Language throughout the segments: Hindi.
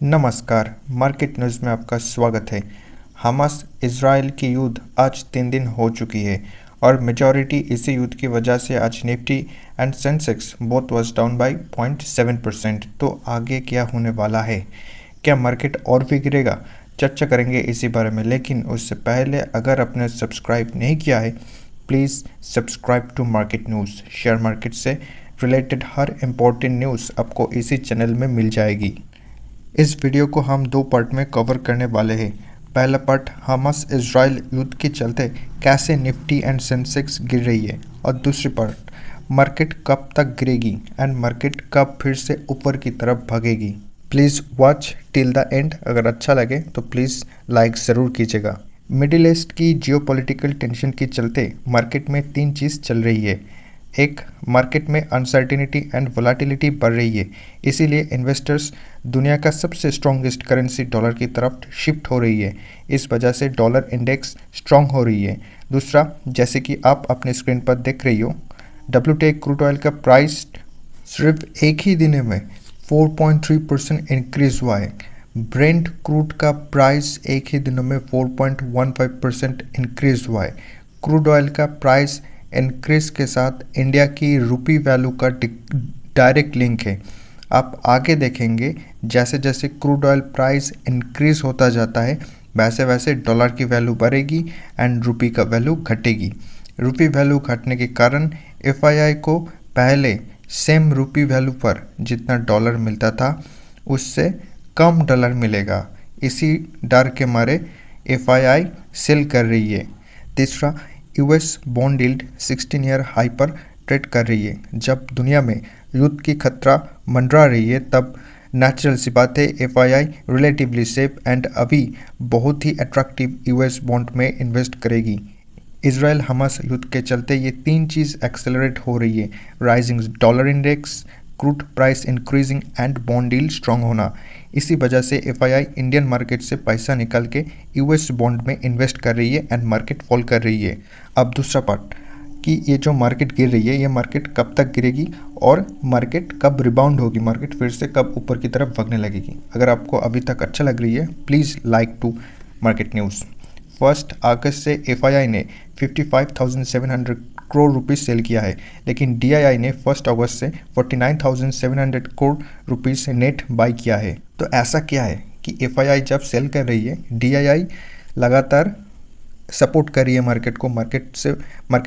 नमस्कार, मार्केट न्यूज़ में आपका स्वागत है। हमास इजराइल की युद्ध आज 3 दिन हो चुकी है और मेजॉरिटी इसी युद्ध की वजह से आज Nifty and Sensex both was down by 0.7%। तो आगे क्या होने वाला है, क्या मार्केट और भी गिरेगा, चर्चा करेंगे इसी बारे में। लेकिन उससे पहले अगर आपने सब्सक्राइब नहीं किया है, please subscribe to market news. Share market से रिलेटेड हर इम्पोर्टेंट न्यूज़ आपको इसी चैनल में मिल जाएगी। इस वीडियो को हम 2 पार्ट में कवर करने वाले हैं। पहला पार्ट हमास इजराइल युद्ध के चलते कैसे निफ्टी एंड सेंसेक्स गिर रही है, और दूसरी पार्ट मार्केट कब तक गिरेगी एंड मार्केट कब फिर से ऊपर की तरफ भागेगी। Please watch till the end. अगर अच्छा लगे तो प्लीज़ लाइक ज़रूर कीजिएगा। मिडिल ईस्ट की जियोपॉलिटिकल टेंशन के चलते मार्केट में 3 चीज़ चल रही है। एक, मार्केट में अनसर्टिनिटी एंड वोलेटिलिटी बढ़ रही है, इसीलिए इन्वेस्टर्स दुनिया का सबसे स्ट्रॉन्गेस्ट करेंसी डॉलर की तरफ शिफ्ट हो रही है। इस वजह से डॉलर इंडेक्स स्ट्रॉन्ग हो रही है। दूसरा, जैसे कि आप अपने स्क्रीन पर देख रही हो, WTI क्रूड ऑयल का प्राइस सिर्फ एक ही दिन में 4.3% इंक्रीज हुआ है। ब्रेंट क्रूड का प्राइस एक ही दिन में 4.15% इंक्रीज हुआ है। क्रूड ऑयल का प्राइस इंक्रीज के साथ इंडिया की रुपी वैल्यू का डायरेक्ट लिंक है। आप आगे देखेंगे जैसे जैसे क्रूड ऑयल प्राइस इंक्रीज होता जाता है, वैसे वैसे डॉलर की वैल्यू बढ़ेगी एंड रुपी का वैल्यू घटेगी। रुपी वैल्यू घटने के कारण FII को पहले सेम रुपी वैल्यू पर जितना डॉलर मिलता था उससे कम डॉलर मिलेगा। इसी डर के मारे FII सेल कर रही है। तीसरा, US bond yield 16 year high पर ट्रेड कर रही है। जब दुनिया में युद्ध की खतरा मंडरा रही है तब नेचुरल सी बात है FII रिलेटिवली सेफ एंड अभी बहुत ही अट्रैक्टिव US बॉन्ड में इन्वेस्ट करेगी। इजराइल हमास युद्ध के चलते ये 3 चीज़ एक्सेलरेट हो रही है: rising dollar index, crude price increasing and bond yield strong होना। इसी वजह से FII इंडियन मार्केट से पैसा निकाल के US बॉन्ड में इन्वेस्ट कर रही है एंड मार्केट फॉल कर रही है। अब दूसरा पार्ट कि ये जो मार्केट गिर रही है, ये मार्केट कब तक गिरेगी और मार्केट कब रिबाउंड होगी, मार्केट फिर से कब ऊपर की तरफ भागने लगेगी। अगर आपको अभी तक अच्छा लग रही है, please like to market news. 1 अगस्त से FII ने 55,700 करोड़ रुपीस सेल किया है, लेकिन DII ने 1 अगस्त से 49,700 करोड़ रुपीस नेट बाई किया है। तो ऐसा क्या है कि FII जब सेल कर रही है, DII लगातार सपोर्ट कर रही है मार्केट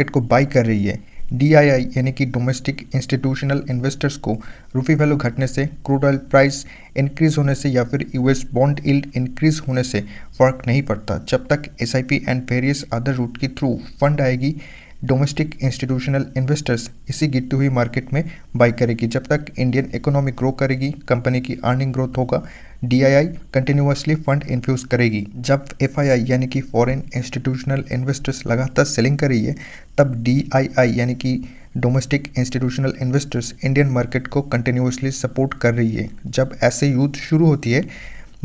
को बाई कर रही है। DII यानी कि डोमेस्टिक इंस्टीट्यूशनल इन्वेस्टर्स को रुपी वैल्यू घटने से, क्रूड ऑयल प्राइस इंक्रीज होने से या फिर US बॉन्ड यील्ड इंक्रीज होने से फ़र्क नहीं पड़ता। जब तक SIP and various other route के थ्रू फंड आएगी, डोमेस्टिक इंस्टीट्यूशनल इन्वेस्टर्स इसी गिरती हुई मार्केट में बाई करेगी। जब तक इंडियन इकोनॉमी ग्रो करेगी, कंपनी की अर्निंग ग्रोथ होगा, DII कंटिन्यूसली फंड इन्फ्यूज़ करेगी। जब FII यानी कि फॉरेन इंस्टीट्यूशनल इन्वेस्टर्स लगातार सेलिंग कर रही है, तब DII यानी कि domestic institutional investors Indian market को कंटिन्यूसली सपोर्ट कर रही है। जब ऐसे युद्ध शुरू होती है,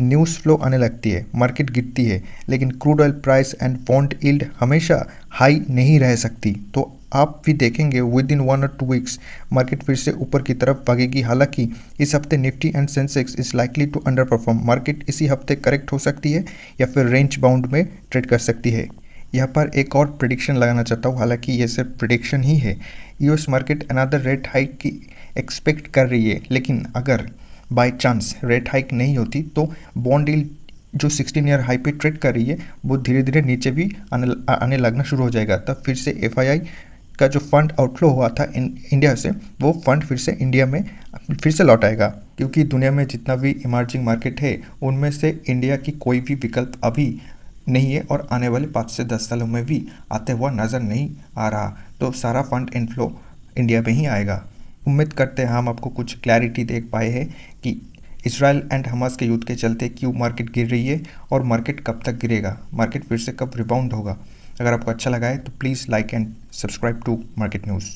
न्यूज़ फ्लो आने लगती है, मार्केट गिरती है, लेकिन crude oil price and bond yield हमेशा हाई नहीं रह सकती। तो आप भी देखेंगे विद इन 1 और 2 वीक्स मार्केट फिर से ऊपर की तरफ भागेगी। हालांकि इस हफ्ते Nifty and Sensex is likely to underperform. Market इसी हफ्ते करेक्ट हो सकती है या फिर रेंज बाउंड में ट्रेड कर सकती है। यहाँ पर एक और प्रिडिक्शन लगाना चाहता हूँ, हालांकि ये सिर्फ प्रिडिक्शन ही है। US market another rate hike की एक्सपेक्ट कर रही है, लेकिन अगर बाय चांस रेट हाइक नहीं होती तो बॉन्ड यील्ड जो 16 ईयर हाई पे ट्रेड कर रही है वो धीरे धीरे नीचे भी आने लगना शुरू हो जाएगा। तब फिर से FII का जो फंड आउटफ्लो हुआ था इंडिया से, वो फंड फिर से इंडिया में फिर से लौट आएगा। क्योंकि दुनिया में जितना भी इमर्जिंग मार्केट है उनमें से इंडिया की कोई भी विकल्प अभी नहीं है और आने वाले 5 से 10 सालों में भी आते हुआ नज़र नहीं आ रहा। तो सारा फंड इनफ्लो इंडिया में ही आएगा। उम्मीद करते हैं हम आपको कुछ क्लैरिटी देख पाए हैं कि इजराइल एंड हमास के युद्ध के चलते क्यों मार्केट गिर रही है और मार्केट कब तक गिरेगा, मार्केट फिर से कब रिबाउंड होगा। अगर आपको अच्छा लगा है तो please like and subscribe to market news.